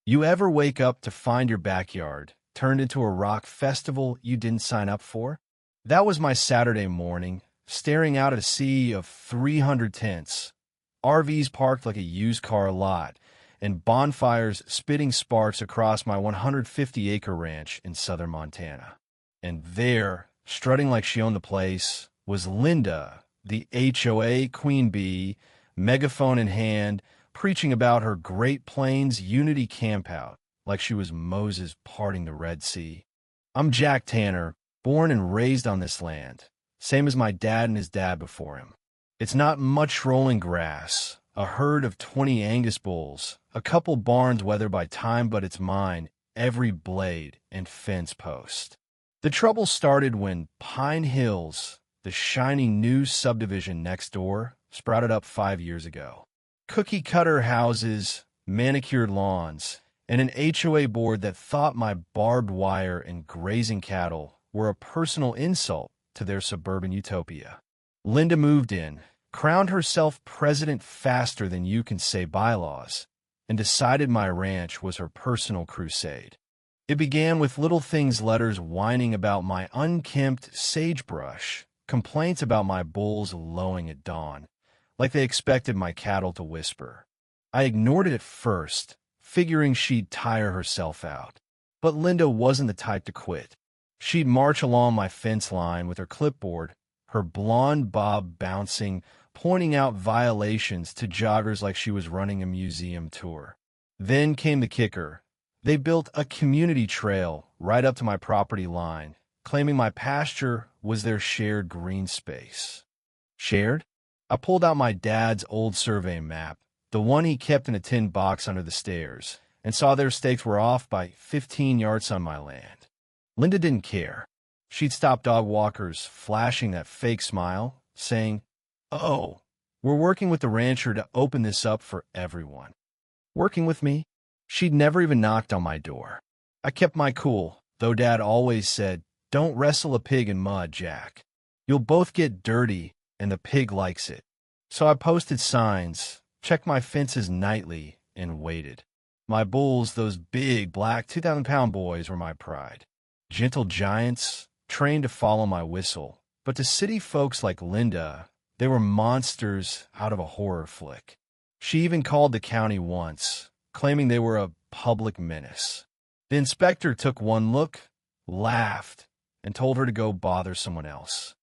You ever wake up to find your backyard turned into a rock festival you didn't sign up for? That was my Saturday morning, staring out at a sea of 300 tents, RVs parked like a used car lot, and bonfires spitting sparks across my 150-acre ranch in southern Montana. And there, strutting like she owned the place, was Linda, the HOA queen bee, megaphone in hand, preaching about her Great Plains Unity campout like she was Moses parting the Red Sea. I'm Jack Tanner, born and raised on this land, same as my dad and his dad before him. It's not much rolling grass, a herd of 20 Angus bulls, a couple barns weathered by time, but it's mine, every blade and fence post. The trouble started when Pine Hills, the shiny new subdivision next door, sprouted up 5 years ago. Cookie-cutter houses, manicured lawns, and an HOA board that thought my barbed wire and grazing cattle were a personal insult to their suburban utopia. Linda moved in, crowned herself president faster than you can say bylaws, and decided my ranch was her personal crusade. It began with Little Things letters whining about my unkempt sagebrush, complaints about my bulls lowing at dawn, like they expected my cattle to whisper. I ignored it at first, figuring she'd tire herself out. But Linda wasn't the type to quit. She'd march along my fence line with her clipboard, her blonde bob bouncing, pointing out violations to joggers like she was running a museum tour. Then came the kicker. They built a community trail right up to my property line, claiming my pasture was their shared green space. Shared? I pulled out my dad's old survey map, the one he kept in a tin box under the stairs, and saw their stakes were off by 15 yards on my land. Linda didn't care. She'd stop dog walkers, flashing that fake smile, saying, "Oh, we're working with the rancher to open this up for everyone." Working with me? She'd never even knocked on my door. I kept my cool, though Dad always said, "Don't wrestle a pig in mud, Jack. You'll both get dirty, and the pig likes it." So I posted signs, checked my fences nightly, and waited. My bulls, those big, black 2,000-pound boys, were my pride. Gentle giants, trained to follow my whistle. But to city folks like Linda, they were monsters out of a horror flick. She even called the county once, claiming they were a public menace. The inspector took one look, laughed, and told her to go bother someone else.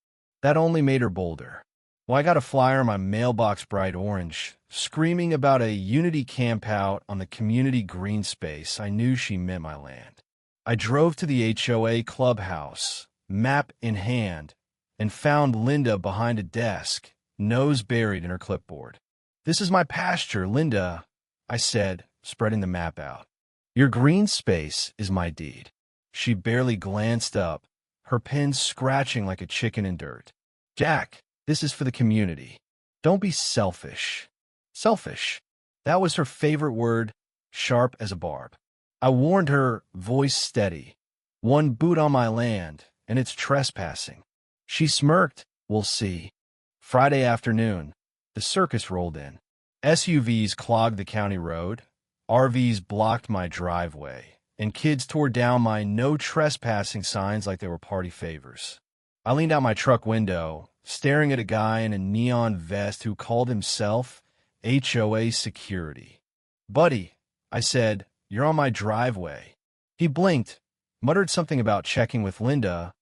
That only made her bolder. Well, I got a flyer in my mailbox bright orange, screaming about a Unity campout on the community green space. I knew she meant my land. I drove to the HOA clubhouse, map in hand, and found Linda behind a desk, nose buried in her clipboard. "This is my pasture, Linda," I said, spreading the map out. "Your green space is my deed." She barely glanced up, her pen scratching like a chicken in dirt. "Jack, this is for the community. Don't be selfish." Selfish. That was her favorite word, sharp as a barb. I warned her, voice steady. "One boot on my land, and it's trespassing." She smirked. "We'll see." Friday afternoon, the circus rolled in. SUVs clogged the county road, RVs blocked my driveway, and kids tore down my no trespassing signs like they were party favors. I leaned out my truck window, staring at a guy in a neon vest who called himself HOA Security. "Buddy," I said, "you're on my driveway." He blinked, muttered something about checking with Linda,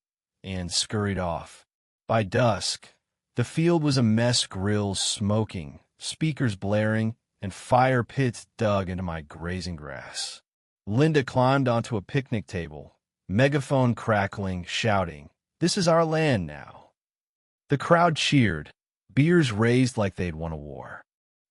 and scurried off. By dusk, the field was a mess, grills smoking, speakers blaring, and fire pits dug into my grazing grass. Linda climbed onto a picnic table, megaphone crackling, shouting, "This is our land now." The crowd cheered, beers raised like they'd won a war.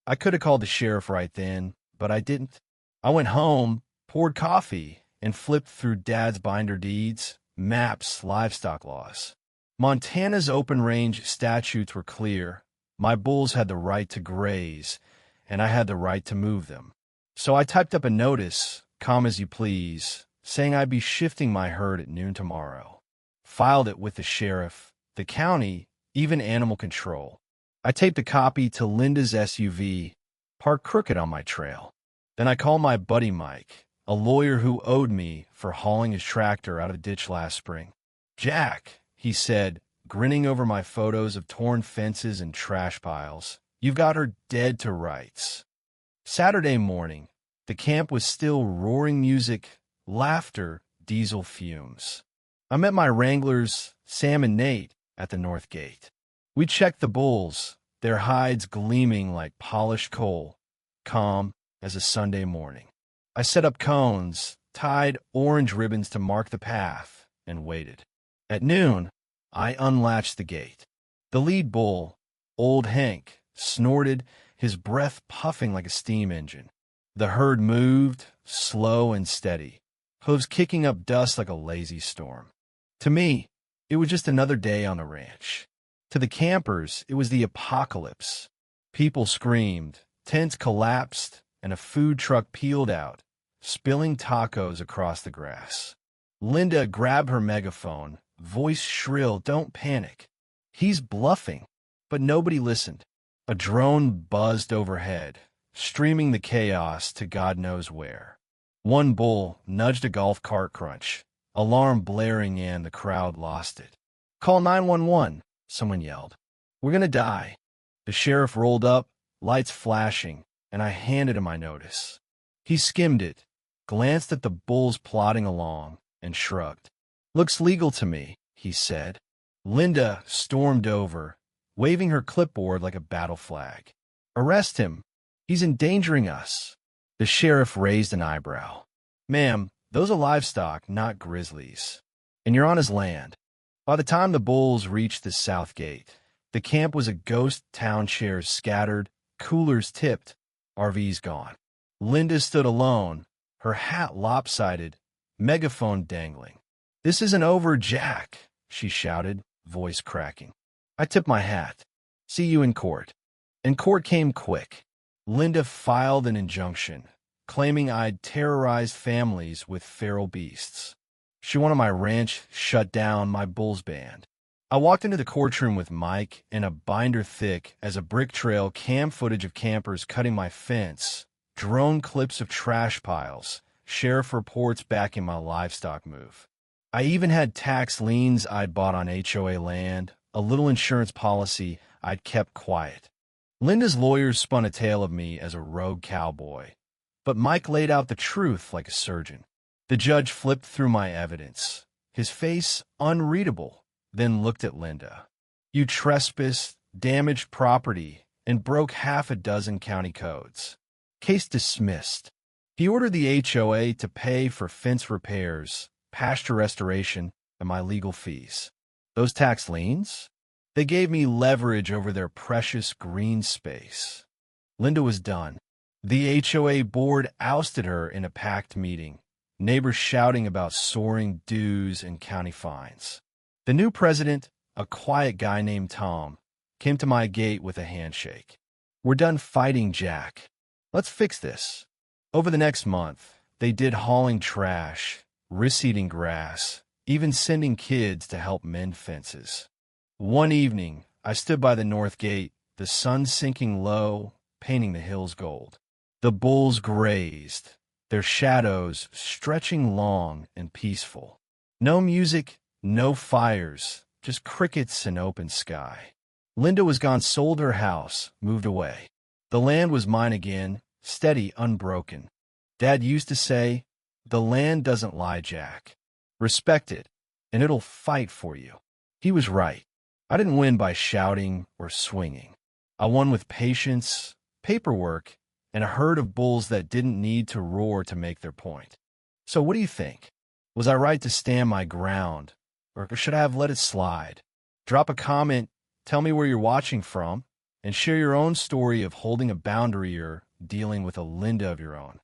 I could have called the sheriff right then, but I didn't. I went home, poured coffee, and flipped through Dad's binder deeds, maps, livestock laws. Montana's open-range statutes were clear. My bulls had the right to graze, and I had the right to move them. So I typed up a notice, "Come as you please," saying I'd be shifting my herd at noon tomorrow. Filed it with the sheriff, the county, even animal control. I taped a copy to Linda's SUV, parked crooked on my trail. Then I called my buddy Mike, a lawyer who owed me for hauling his tractor out of a ditch last spring. "Jack," he said, grinning over my photos of torn fences and trash piles, "you've got her dead to rights." Saturday morning, the camp was still roaring music, laughter, diesel fumes. I met my wranglers, Sam and Nate, at the north gate. We checked the bulls, their hides gleaming like polished coal, calm as a Sunday morning. I set up cones, tied orange ribbons to mark the path, and waited. At noon, I unlatched the gate. The lead bull, Old Hank, snorted, his breath puffing like a steam engine. The herd moved, slow and steady, hooves kicking up dust like a lazy storm. To me, it was just another day on the ranch. To the campers, it was the apocalypse. People screamed, tents collapsed, and a food truck peeled out, spilling tacos across the grass. Linda grabbed her megaphone, voice shrill, "Don't panic. He's bluffing." But nobody listened. A drone buzzed overhead, streaming the chaos to God knows where. One bull nudged a golf cart crunch, alarm blaring in, the crowd lost it. "Call 911, someone yelled. "We're gonna die." The sheriff rolled up, lights flashing, and I handed him my notice. He skimmed it, glanced at the bulls plodding along, and shrugged. "Looks legal to me," he said. Linda stormed over, waving her clipboard like a battle flag. "Arrest him. He's endangering us." The sheriff raised an eyebrow. "Ma'am, those are livestock, not grizzlies. And you're on his land." By the time the bulls reached the south gate, the camp was a ghost town, chairs scattered, coolers tipped, RVs gone. Linda stood alone, her hat lopsided, megaphone dangling. "This isn't over, Jack," she shouted, voice cracking. I tipped my hat. "See you in court." And court came quick. Linda filed an injunction, claiming I'd terrorized families with feral beasts. She wanted my ranch shut down, my bulls banned. I walked into the courtroom with Mike in a binder thick as a brick trail, cam footage of campers cutting my fence, drone clips of trash piles, sheriff reports backing my livestock move. I even had tax liens I'd bought on HOA land, a little insurance policy I'd kept quiet. Linda's lawyers spun a tale of me as a rogue cowboy, but Mike laid out the truth like a surgeon. The judge flipped through my evidence, his face unreadable, then looked at Linda. "You trespassed, damaged property, and broke half a dozen county codes. Case dismissed." He ordered the HOA to pay for fence repairs, pasture restoration, and my legal fees. Those tax liens? They gave me leverage over their precious green space. Linda was done. The HOA board ousted her in a packed meeting, neighbors shouting about soaring dues and county fines. The new president, a quiet guy named Tom, came to my gate with a handshake. "We're done fighting, Jack. Let's fix this." Over the next month, they did hauling trash, reseeding grass, even sending kids to help mend fences. One evening, I stood by the north gate, the sun sinking low, painting the hills gold. The bulls grazed, their shadows stretching long and peaceful. No music, no fires, just crickets and open sky. Linda was gone, sold her house, moved away. The land was mine again, steady, unbroken. Dad used to say, "The land doesn't lie, Jack. Respect it, and it'll fight for you." He was right. I didn't win by shouting or swinging. I won with patience, paperwork, and a herd of bulls that didn't need to roar to make their point. So what do you think? Was I right to stand my ground, or should I have let it slide? Drop a comment, tell me where you're watching from, and share your own story of holding a boundary or dealing with a Linda of your own.